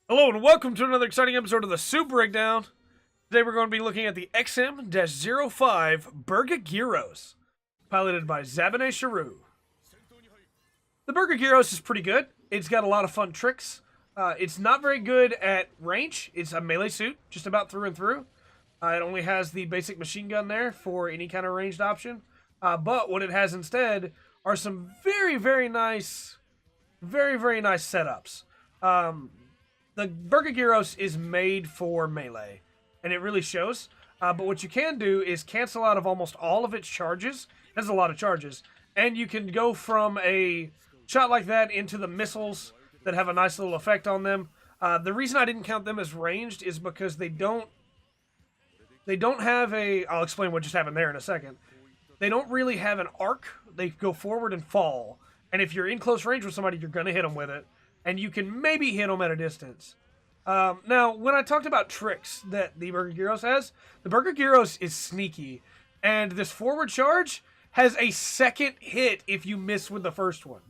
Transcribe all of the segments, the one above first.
Hello and welcome to another exciting episode of the Soup Breakdown. Today we're going to be looking at the XM-05 Berga Giros, piloted by Zabine Chareux. The Berga Giros is pretty good. It's got a lot of fun tricks. It's not very good at range. It's a melee suit, just about through and through. It only has the basic machine gun there for any kind of ranged option. But what it has instead are some very nice setups. The Berga Giros is made for melee, and it really shows. But what you can do is cancel out of almost all of its charges. It has a lot of charges. And you can go from a shot like that into the missiles that have a nice little effect on them. The reason I didn't count them as ranged is because they don't have a... I'll explain what just happened there in a second. They don't really have an arc. They go forward and fall. And if you're in close range with somebody, you're going to hit them with it. And you can maybe hit them at a distance. Now, when I talked about tricks that the Berga Giros has, the Berga Giros is sneaky. And this forward charge has a second hit if you miss with the first one.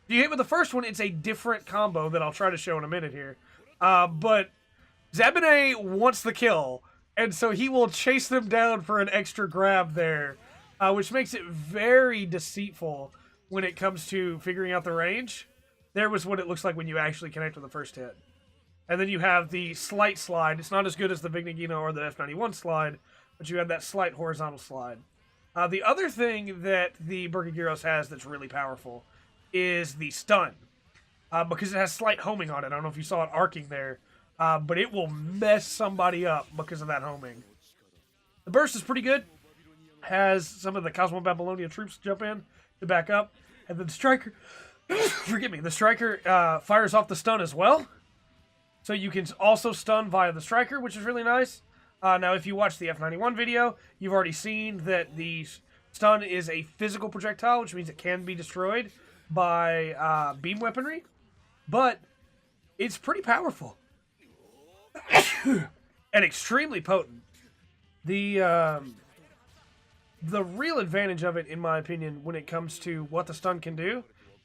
If you hit with the first one, it's a different combo that I'll try to show in a minute here. But Zabine wants the kill, and so he will chase them down for an extra grab there, which makes it very deceitful when it comes to figuring out the range. There was what it looks like when you actually connect with the first hit. And then you have the slight slide. It's not as good as the Babylonia or the F91 slide, but you have that slight horizontal slide. The other thing that the Berga Giros has that's really powerful is the stun. Because it has slight homing on it. I don't know if you saw it arcing there. But it will mess somebody up because of that homing. The burst is pretty good. Has some of the Cosmo Babylonia troops jump in to back up. And then the striker... forgive me, the striker fires off the stun as well. So you can also stun via the striker, which is really nice. Now, if you watch the F91 video, you've already seen that the stun is a physical projectile, which means it can be destroyed by beam weaponry. But it's pretty powerful. And extremely potent. The real advantage of it, in my opinion, when it comes to what the stun can do,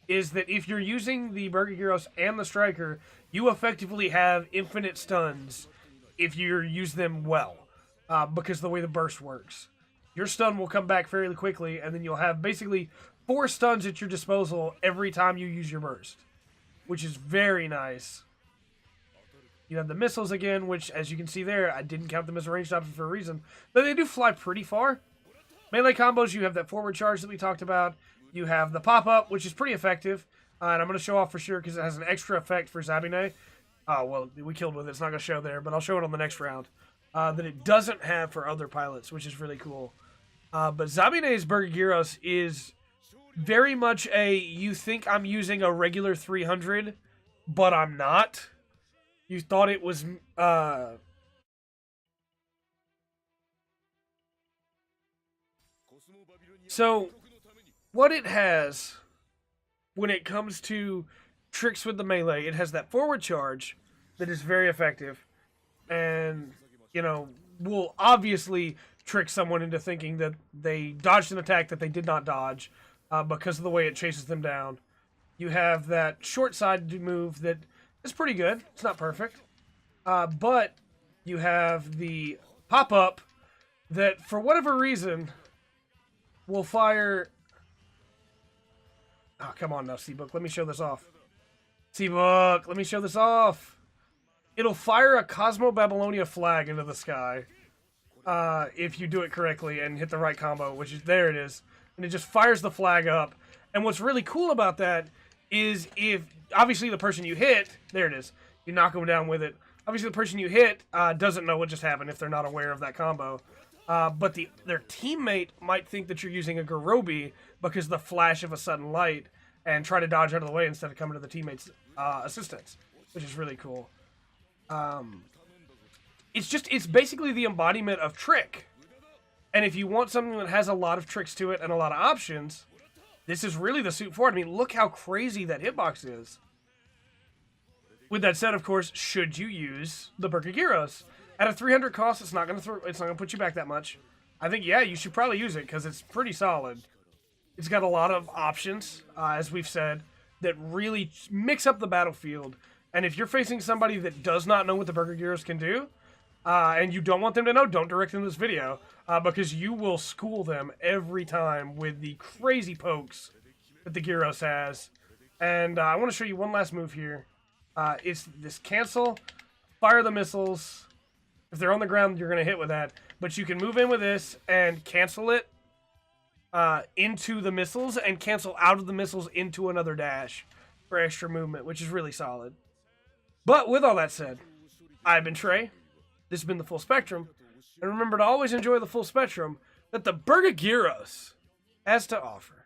is that if you're using the Berga Giros and the striker, you effectively have infinite stuns if you use them well, because of the way the burst works. Your stun will come back fairly quickly, and then you'll have basically 4 stuns at your disposal every time you use your burst, which is very nice. You have the missiles again, which, as you can see there, I didn't count them as a ranged option for a reason, but they do fly pretty far. Melee combos, you have that forward charge that we talked about. You have the pop-up, which is pretty effective. And I'm going to show off for sure because it has an extra effect for Zabine. Oh, well, we killed with it. It's not going to show there, but I'll show it on the next round. That it doesn't have for other pilots, which is really cool. But Zabine's Berga Giros is very much a, you think I'm using a regular 300, but I'm not. You thought it was... So... what it has, when it comes to tricks with the melee, it has that forward charge that is very effective. And, you know, will obviously trick someone into thinking that they dodged an attack that they did not dodge because of the way it chases them down. You have that short side move that is pretty good. It's not perfect. But you have the pop-up that, for whatever reason, will fire... Oh, come on now, C-Book. Let me show this off. C-Book, let me show this off. It'll fire a Cosmo Babylonia flag into the sky. If you do it correctly and hit the right combo, which is, there it is. And it just fires the flag up. And what's really cool about that is if, obviously the person you hit, there it is. You knock them down with it. Obviously the person you hit doesn't know what just happened if they're not aware of that combo. But their teammate might think that you're using a Garobi because of the flash of a sudden light and try to dodge out of the way instead of coming to the teammate's assistance, which is really cool. It's basically the embodiment of trick. And if you want something that has a lot of tricks to it and a lot of options, this is really the suit for it. I mean, look how crazy that hitbox is. With that said, of course, should you use the Berga Giros? At a 300 cost, it's not gonna put you back that much. I think, yeah, you should probably use it because it's pretty solid. It's got a lot of options, as we've said, that really mix up the battlefield And if you're facing somebody that does not know what the Berga Giros can do, and you don't want them to know, don't direct them this video, because you will school them every time with the crazy pokes that the Giros has. And I want to show you one last move here. It's this cancel, fire the missiles. If they're on the ground, you're going to hit with that. But you can move in with this and cancel it into the missiles and cancel out of the missiles into another dash for extra movement, which is really solid. But with all that said, I've been Trey. This has been the Full Spectrum. And remember to always enjoy the full spectrum that the Berga Giros has to offer.